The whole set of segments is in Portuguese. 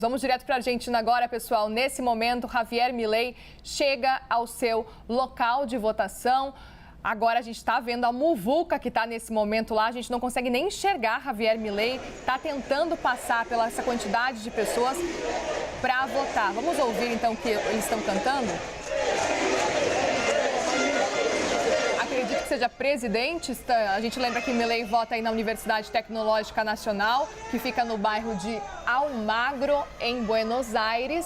Vamos direto para a Argentina agora, pessoal. Nesse momento, Javier Milei chega ao seu local de votação. Agora a gente está vendo a muvuca que está nesse momento lá. A gente não consegue nem enxergar Javier Milei. Está tentando passar pela essa quantidade de pessoas para votar. Vamos ouvir então o que eles estão cantando? Acredito que seja presidente. A gente lembra que Milei vota aí na Universidade Tecnológica Nacional, que fica no bairro de Almagro, em Buenos Aires.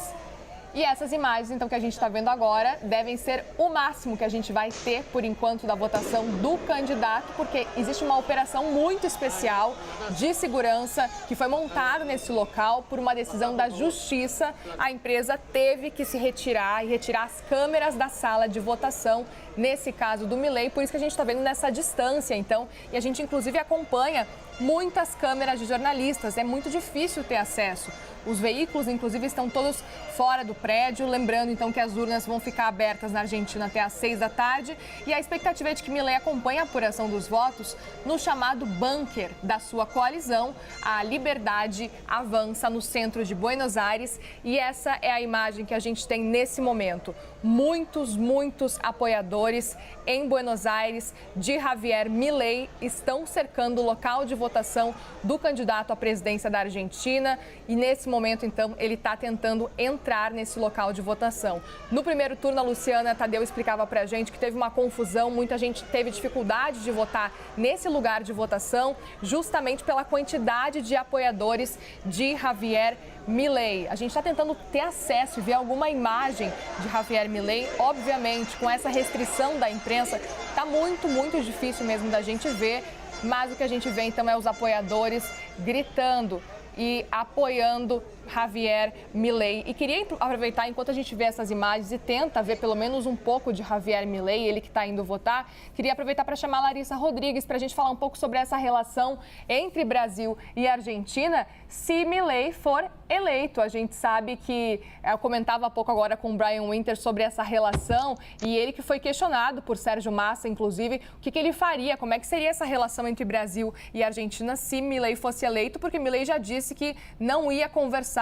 E essas imagens, então, que a gente está vendo agora, devem ser o máximo que a gente vai ter, por enquanto, da votação do candidato, porque existe uma operação muito especial de segurança que foi montada nesse local por uma decisão da Justiça. A empresa teve que se retirar e retirar as câmeras da sala de votação, nesse caso do Milei, por isso que a gente está vendo nessa distância, então, e a gente, inclusive, acompanha muitas câmeras de jornalistas, é muito difícil ter acesso. Os veículos, inclusive, estão todos fora do prédio. Lembrando, então, que as urnas vão ficar abertas na Argentina até às 6 da tarde. E a expectativa é de que Milei acompanhe a apuração dos votos no chamado bunker da sua coalizão. A Liberdade Avança, no centro de Buenos Aires. E essa é a imagem que a gente tem nesse momento. Muitos apoiadores em Buenos Aires de Javier Milei estão cercando o local de votação do candidato à presidência da Argentina. E nesse momento, então, ele está tentando entrar nesse local de votação. No primeiro turno, a Luciana Tadeu explicava para a gente que teve uma confusão, muita gente teve dificuldade de votar nesse lugar de votação, justamente pela quantidade de apoiadores de Javier Milei. A gente está tentando ter acesso e ver alguma imagem de Javier Milei. Obviamente, com essa restrição da imprensa, está muito difícil mesmo da gente ver, mas o que a gente vê, então, é os apoiadores gritando e apoiando Javier Milei. E queria aproveitar, enquanto a gente vê essas imagens e tenta ver pelo menos um pouco de Javier Milei, ele que está indo votar, queria aproveitar para chamar a Larissa Rodrigues para a gente falar um pouco sobre essa relação entre Brasil e Argentina, se Milei for eleito. A gente sabe que, eu comentava há pouco agora com o Brian Winter sobre essa relação, e ele que foi questionado por Sérgio Massa, inclusive, o que ele faria, como é que seria essa relação entre Brasil e Argentina se Milei fosse eleito, porque Milei já disse que não ia conversar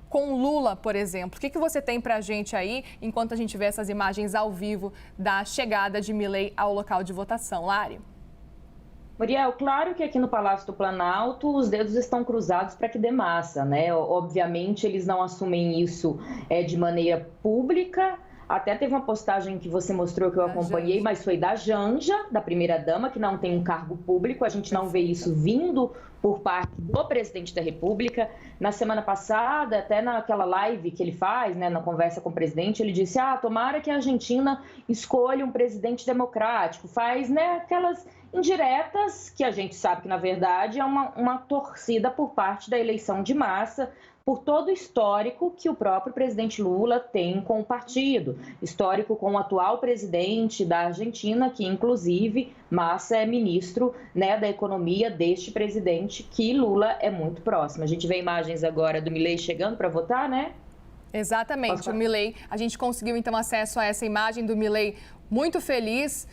com Lula, por exemplo. O que você tem para a gente aí, enquanto a gente vê essas imagens ao vivo da chegada de Milei ao local de votação? Lari? Muriel, claro que aqui no Palácio do Planalto os dedos estão cruzados para que dê massa, né? Obviamente eles não assumem isso de maneira pública. Até teve uma postagem que você mostrou que eu acompanhei, mas foi da Janja, da primeira-dama, que não tem um cargo público. A gente não vê isso vindo por parte do presidente da República. Na semana passada, até naquela live que ele faz, né, na conversa com o presidente, ele disse, tomara que a Argentina escolha um presidente democrático. Faz, né, aquelas indiretas que a gente sabe que, na verdade, é uma torcida por parte da eleição de massa, por todo o histórico que o próprio presidente Lula tem com o partido, histórico com o atual presidente da Argentina, que inclusive Massa é ministro, né, da economia deste presidente, que Lula é muito próximo. A gente vê imagens agora do Milei chegando para votar, né? Exatamente, o Milei, a gente conseguiu então acesso a essa imagem do Milei muito feliz,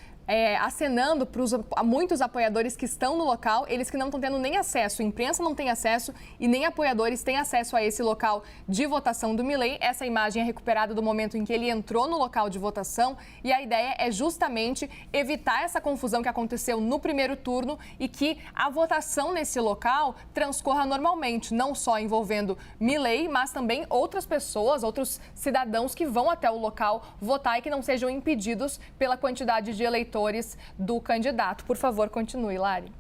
acenando para muitos apoiadores que estão no local, eles que não estão tendo nem acesso, a imprensa não tem acesso e nem apoiadores têm acesso a esse local de votação do Milei. Essa imagem é recuperada do momento em que ele entrou no local de votação e a ideia é justamente evitar essa confusão que aconteceu no primeiro turno e que a votação nesse local transcorra normalmente, não só envolvendo Milei, mas também outras pessoas, outros cidadãos que vão até o local votar e que não sejam impedidos pela quantidade de eleitores do candidato. Por favor, continue, Lari.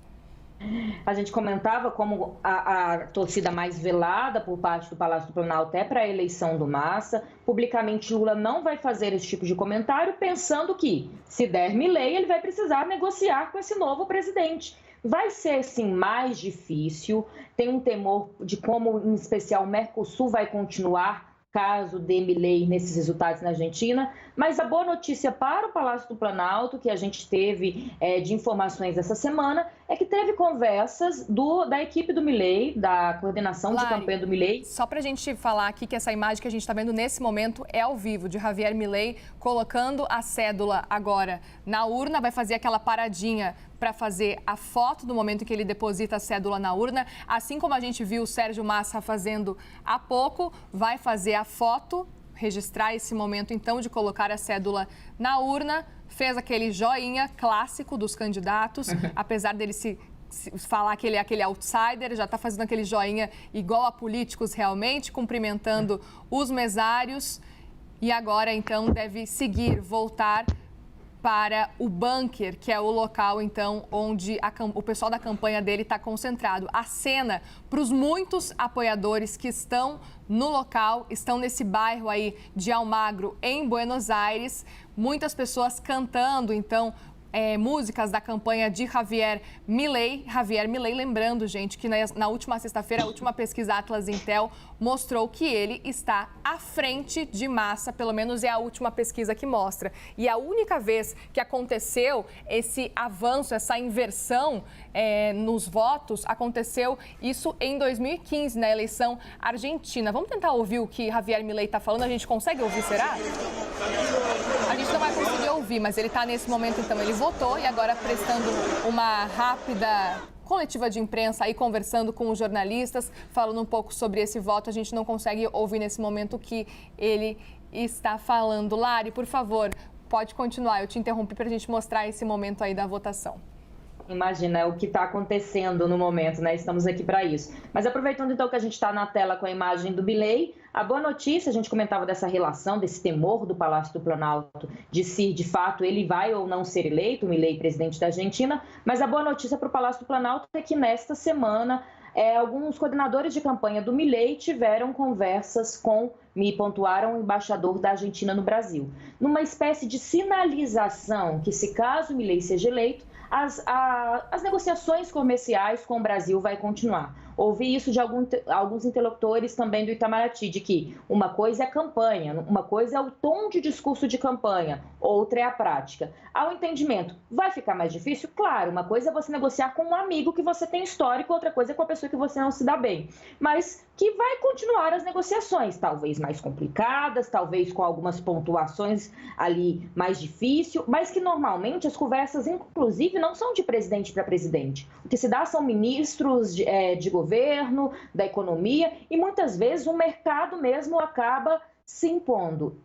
A gente comentava como a torcida mais velada por parte do Palácio do Planalto é para a eleição do Massa. Publicamente, Lula não vai fazer esse tipo de comentário, pensando que, se der Milei, ele vai precisar negociar com esse novo presidente. Vai ser, sim, mais difícil. Tem um temor de como, em especial, o Mercosul vai continuar caso dê Milei nesses resultados na Argentina, mas a boa notícia para o Palácio do Planalto, que a gente teve de informações essa semana, é que teve conversas da equipe do Milei, da coordenação de campanha do Milei. Só para a gente falar aqui que essa imagem que a gente está vendo nesse momento é ao vivo, de Javier Milei colocando a cédula agora na urna, vai fazer aquela paradinha para fazer a foto do momento em que ele deposita a cédula na urna. Assim como a gente viu o Sérgio Massa fazendo há pouco, vai fazer a foto, registrar esse momento então de colocar a cédula na urna. Fez aquele joinha clássico dos candidatos, apesar dele se falar que ele é aquele outsider, já está fazendo aquele joinha igual a políticos realmente, cumprimentando os mesários. E agora, então, deve seguir, voltar para o bunker, que é o local, então, onde o pessoal da campanha dele está concentrado. A cena para os muitos apoiadores que estão no local, estão nesse bairro aí de Almagro, em Buenos Aires. Muitas pessoas cantando, então, músicas da campanha de Javier Milei. Javier Milei, lembrando, gente, que na última sexta-feira, a última pesquisa Atlas Intel mostrou que ele está à frente de Massa, pelo menos é a última pesquisa que mostra. E a única vez que aconteceu esse avanço, essa inversão nos votos, aconteceu isso em 2015, na eleição argentina. Vamos tentar ouvir o que Javier Milei está falando? A gente consegue ouvir, será? A gente não vai conseguir ouvir, mas ele está nesse momento, então, ele votou e agora prestando uma rápida coletiva de imprensa aí, conversando com os jornalistas, falando um pouco sobre esse voto. A gente não consegue ouvir nesse momento o que ele está falando. Lari, por favor, pode continuar. Eu te interrompi para a gente mostrar esse momento aí da votação. Imagina, é o que está acontecendo no momento, né? Estamos aqui para isso. Mas aproveitando então que a gente está na tela com a imagem do Milei, a boa notícia, a gente comentava dessa relação, desse temor do Palácio do Planalto, de se de fato ele vai ou não ser eleito, o Milei, presidente da Argentina, mas a boa notícia para o Palácio do Planalto é que nesta semana alguns coordenadores de campanha do Milei tiveram conversas me pontuaram, o embaixador da Argentina no Brasil, numa espécie de sinalização que, se caso o Milei seja eleito, as negociações comerciais com o Brasil vai continuar. Ouvi isso de alguns interlocutores também do Itamaraty, de que uma coisa é campanha, uma coisa é o tom de discurso de campanha, outra é a prática. Ao entendimento, vai ficar mais difícil? Claro, uma coisa é você negociar com um amigo que você tem histórico, outra coisa é com a pessoa que você não se dá bem. Mas que vai continuar as negociações, talvez mais complicadas, talvez com algumas pontuações ali mais difícil, mas que normalmente as conversas, inclusive, não são de presidente para presidente. O que se dá são ministros de governo, da economia, e muitas vezes o mercado mesmo acaba se impondo.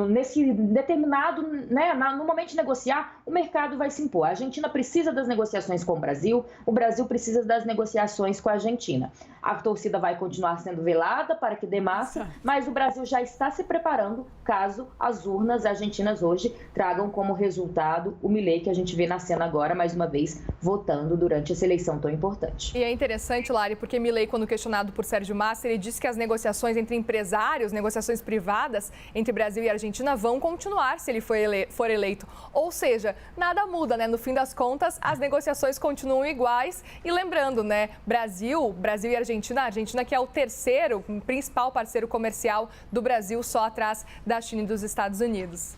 Nesse determinado, né, no momento de negociar, o mercado vai se impor. A Argentina precisa das negociações com o Brasil precisa das negociações com a Argentina. A torcida vai continuar sendo velada para que dê massa, mas o Brasil já está se preparando caso as urnas argentinas hoje tragam como resultado o Milei, que a gente vê na cena agora, mais uma vez, votando durante essa eleição tão importante. E é interessante, Lari, porque Milei, quando questionado por Sérgio Massa, ele disse que as negociações entre empresários, negociações privadas entre Brasil e Argentina vão continuar se ele for eleito. Ou seja, nada muda, né? No fim das contas, as negociações continuam iguais. E lembrando, né? Brasil e Argentina, a Argentina que é o terceiro principal parceiro comercial do Brasil, só atrás da China e dos Estados Unidos.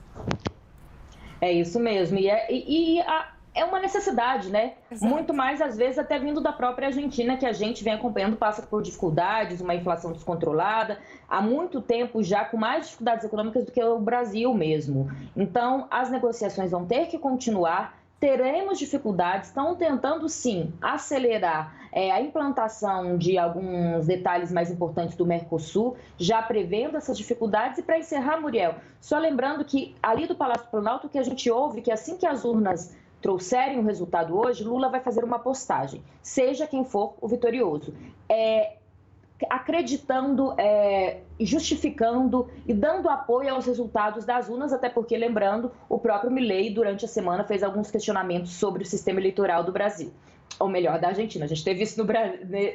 É isso mesmo. É uma necessidade, né? Exato. Muito mais, às vezes, até vindo da própria Argentina, que a gente vem acompanhando, passa por dificuldades, uma inflação descontrolada, há muito tempo já com mais dificuldades econômicas do que o Brasil mesmo. Então, as negociações vão ter que continuar, teremos dificuldades, estão tentando, sim, acelerar a implantação de alguns detalhes mais importantes do Mercosul, já prevendo essas dificuldades. E para encerrar, Muriel, só lembrando que ali do Palácio do Planalto, que a gente ouve que assim que as urnas trouxerem o resultado hoje, Lula vai fazer uma postagem, seja quem for o vitorioso, acreditando, justificando e dando apoio aos resultados das urnas, até porque, lembrando, o próprio Milei, durante a semana, fez alguns questionamentos sobre o sistema eleitoral do Brasil. Ou melhor, da Argentina. A gente teve isso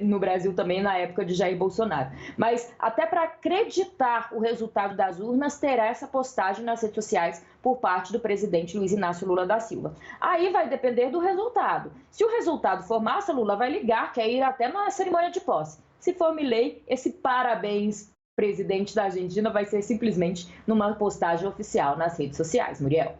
no Brasil também na época de Jair Bolsonaro. Mas até para acreditar o resultado das urnas, terá essa postagem nas redes sociais por parte do presidente Luiz Inácio Lula da Silva. Aí vai depender do resultado. Se o resultado for massa, Lula vai ligar, quer ir até na cerimônia de posse. Se for Milei, esse parabéns, presidente da Argentina, vai ser simplesmente numa postagem oficial nas redes sociais. Muriel.